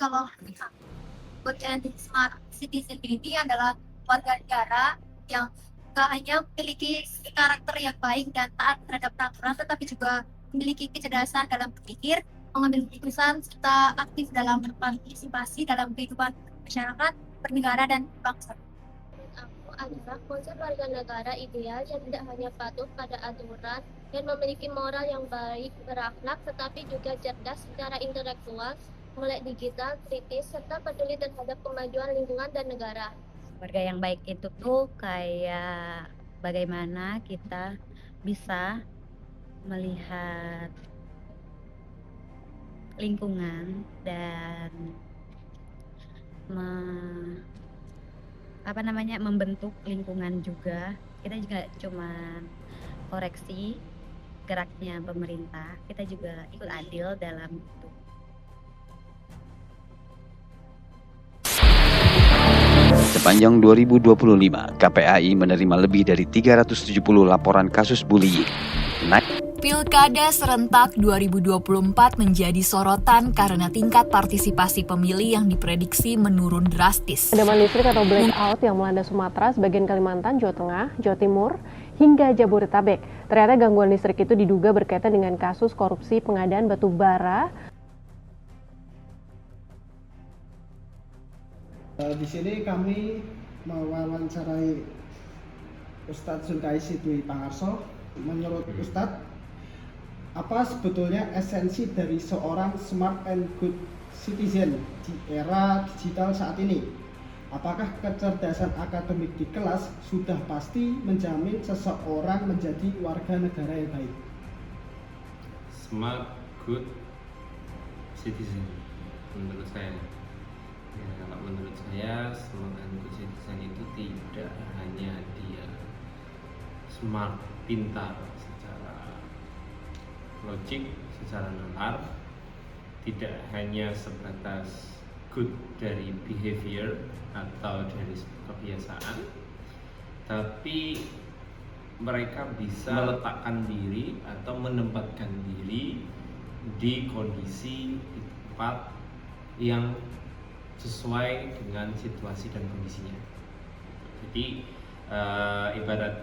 kalau good and smart citizen ini adalah warga negara yang gak hanya memiliki karakter yang baik dan taat terhadap peraturan, tetapi juga memiliki kecerdasan dalam berpikir, mengambil keputusan, serta aktif dalam berpartisipasi dalam kehidupan masyarakat, bernegara, dan bangsa. Aku adalah konsep warga negara ideal yang tidak hanya patuh pada aturan dan memiliki moral yang baik, berakhlak, tetapi juga cerdas secara intelektual, melek digital, kritis, serta peduli terhadap kemajuan lingkungan dan negara. Warga yang baik itu tuh kayak bagaimana kita bisa melihat lingkungan dan membentuk lingkungan juga. Kita juga cuma koreksi geraknya pemerintah, kita juga ikut adil dalam itu. Sepanjang 2025, KPAI menerima lebih dari 370 laporan kasus bullying. Pilkada serentak 2024 menjadi sorotan karena tingkat partisipasi pemilih yang diprediksi menurun drastis. Padam listrik atau blackout yang melanda Sumatera, sebagian Kalimantan, Jawa Tengah, Jawa Timur, hingga Jabodetabek. Ternyata gangguan listrik itu diduga berkaitan dengan kasus korupsi pengadaan batu bara. Di sini kami mewawancarai Ustadz Zulkais Dwi Pangarso. Menurut Ustadz, apa sebetulnya esensi dari seorang smart and good citizen di era digital saat ini? Apakah kecerdasan akademik di kelas sudah pasti menjamin seseorang menjadi warga negara yang baik? Smart, good citizen, menurut saya. Ya, kalau menurut saya, smart and good citizen itu tidak hanya dia smart, pintar secara logik, secara nalar, tidak hanya sebatas good dari behavior atau dari kebiasaan, tapi mereka bisa meletakkan diri atau menempatkan diri di kondisi, di tempat yang sesuai dengan situasi dan kondisinya. Jadi ibarat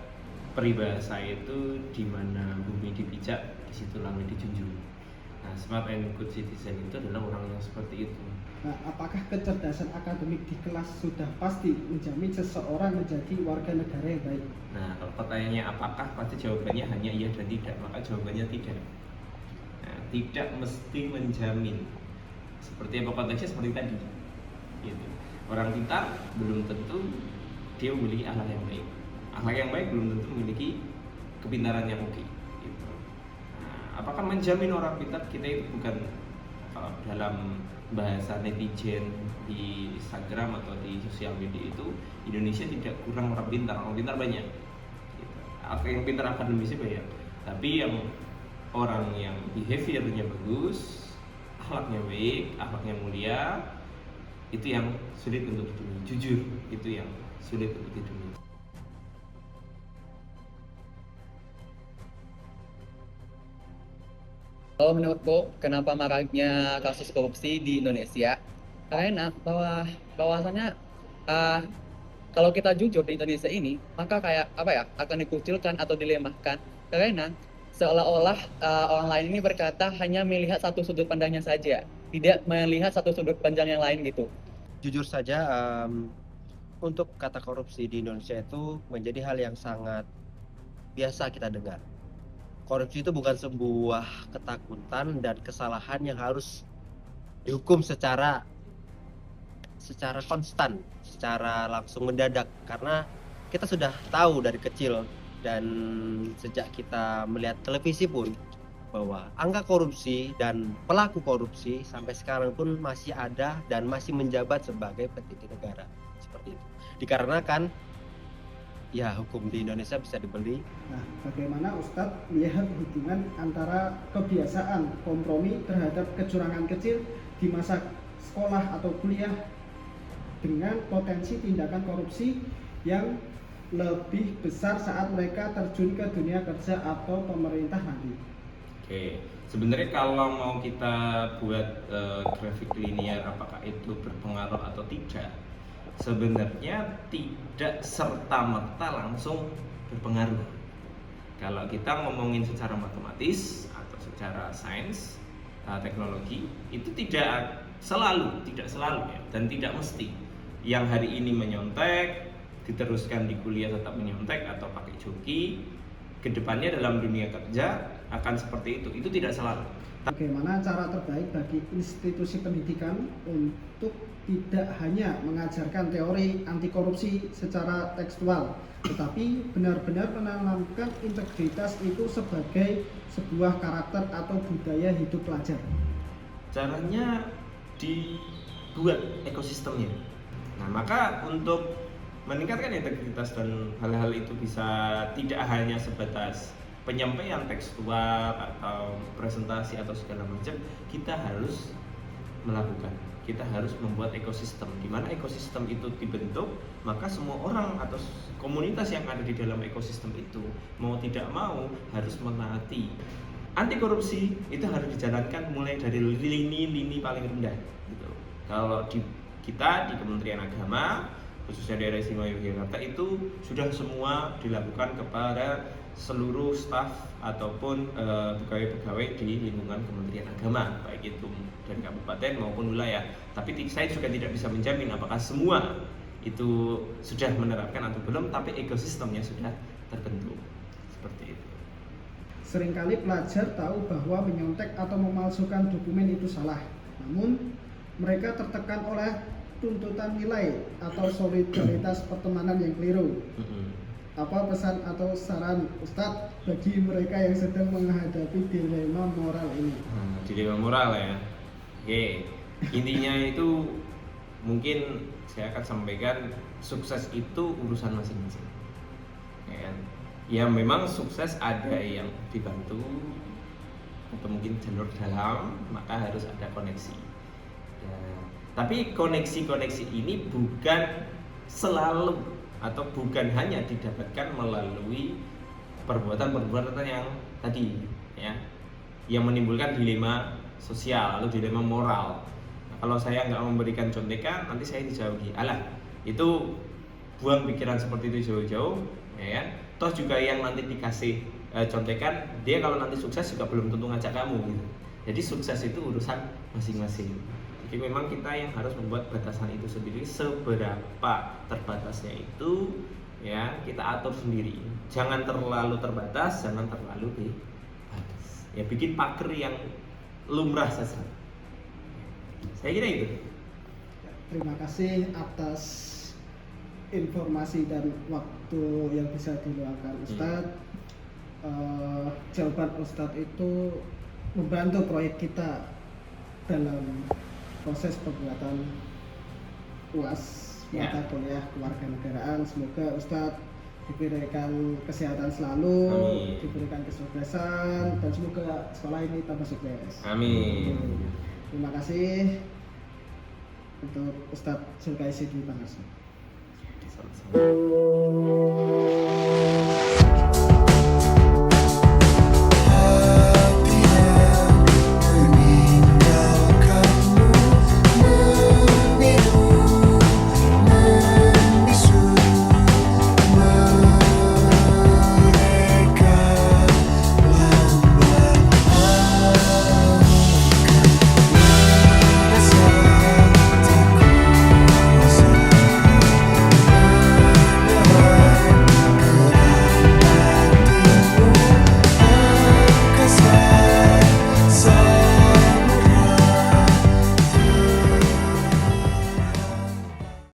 peribahasa itu, di mana bumi dipijak, di situ langit dijunjung. Nah, smart and good citizen itu adalah orang yang seperti itu. Nah, apakah kecerdasan akademik di kelas sudah pasti menjamin seseorang menjadi warga negara yang baik? Nah, kalau pertanyaannya apakah, pasti jawabannya hanya iya dan tidak. Maka jawabannya tidak. Nah, tidak mesti menjamin. Seperti apa konteksnya, seperti tadi. Gitu. Orang pintar belum tentu dia memiliki akhlak yang baik. Akhlak yang baik belum tentu memiliki kepintaran yang oke. Gitu. Nah, apakah menjamin orang pintar? Kita itu bukan, dalam bahasa netizen di Instagram atau di sosial media itu, Indonesia tidak kurang orang pintar banyak. Gitu. Yang pintar akademisnya banyak, tapi yang orang yang behaviornya bagus, akhlaknya baik, akhlaknya mulia, itu yang sulit untuk ditemui. Jujur, itu yang sulit untuk ditemui. Kalau menurutku, kenapa maraknya kasus korupsi di Indonesia? Karena bahwasannya kalau kita jujur di Indonesia ini, maka akan dikucilkan atau dilemahkan. Karena seolah-olah orang lain ini berkata hanya melihat satu sudut pandangnya saja, tidak melihat satu sudut pandang yang lain gitu. Jujur saja, untuk kata korupsi di Indonesia itu menjadi hal yang sangat biasa kita dengar. Korupsi itu bukan sebuah ketakutan dan kesalahan yang harus dihukum secara konstan, secara langsung mendadak, karena kita sudah tahu dari kecil dan sejak kita melihat televisi pun bahwa angka korupsi dan pelaku korupsi sampai sekarang pun masih ada dan masih menjabat sebagai petinggi negara seperti itu. Dikarenakan ya hukum di Indonesia bisa dibeli. Nah, bagaimana Ustadz melihat hubungan antara kebiasaan kompromi terhadap kecurangan kecil di masa sekolah atau kuliah dengan potensi tindakan korupsi yang lebih besar saat mereka terjun ke dunia kerja atau pemerintah nanti? Oke, sebenarnya kalau mau kita buat grafik linear apakah itu berpengaruh atau tidak, sebenarnya tidak serta-merta langsung berpengaruh. Kalau kita ngomongin secara matematis atau secara sains, teknologi, itu tidak selalu ya, dan tidak mesti. Yang hari ini menyontek, diteruskan di kuliah tetap menyontek atau pakai joki, kedepannya dalam dunia kerja akan seperti itu tidak selalu. Bagaimana cara terbaik bagi institusi pendidikan untuk tidak hanya mengajarkan teori anti korupsi secara tekstual, tetapi benar-benar menanamkan integritas itu sebagai sebuah karakter atau budaya hidup pelajar? Caranya dibuat ekosistemnya. Nah, maka untuk meningkatkan integritas dan hal-hal itu bisa tidak hanya sebatas penyampaian tekstual atau presentasi atau segala macam, kita harus melakukan. Kita harus membuat ekosistem. Di mana ekosistem itu dibentuk, maka semua orang atau komunitas yang ada di dalam ekosistem itu mau tidak mau harus menaati. Anti korupsi itu harus dijalankan mulai dari lini paling rendah. Gitu. Kalau kita di Kementerian Agama, khususnya daerah istimewa Yogyakarta, itu sudah semua dilakukan kepada seluruh staf ataupun pegawai-pegawai di lingkungan Kementerian Agama, baik itu dari kabupaten maupun wilayah. Tapi saya juga tidak bisa menjamin apakah semua itu sudah menerapkan atau belum, tapi ekosistemnya sudah terbentuk seperti itu. Seringkali pelajar tahu bahwa menyontek atau memalsukan dokumen itu salah, namun mereka tertekan oleh tuntutan nilai atau solidaritas pertemanan yang keliru. Apa pesan atau saran Ustadz bagi mereka yang sedang menghadapi dilema moral ini? Dilema moral ya. Oke, intinya itu mungkin saya akan sampaikan, sukses itu urusan masing-masing. Ya memang sukses ada yang dibantu atau mungkin jalur dalam, maka harus ada koneksi. Tapi koneksi-koneksi ini bukan selalu atau bukan hanya didapatkan melalui perbuatan-perbuatan yang tadi ya, yang menimbulkan dilema sosial atau dilema moral. Nah, kalau saya nggak memberikan contekan, nanti saya dijauhi. Alah, itu buang pikiran seperti itu jauh-jauh, ya kan? Toh juga yang nanti dikasih contekan, dia kalau nanti sukses juga belum tentu ngajak kamu gitu. Jadi sukses itu urusan masing-masing. Jadi memang kita yang harus membuat batasan itu sendiri, seberapa terbatasnya itu ya kita atur sendiri. Jangan terlalu terbatas, jangan terlalu bebas. Ya bikin pagar yang lumrah saja. Saya kira itu. Terima kasih atas informasi dan waktu yang bisa diluangkan Ustadz. Jawaban Ustadz itu membantu proyek kita dalam proses pembuatan UAS mata kuliah kewarganegaraan. Semoga Ustadz diberikan kesehatan selalu, amin, diberikan kesuksesan, dan semoga sekolah ini tambah sukses. Amin. Terima kasih untuk Ustadz Zulkaisi Dwi Pangarso.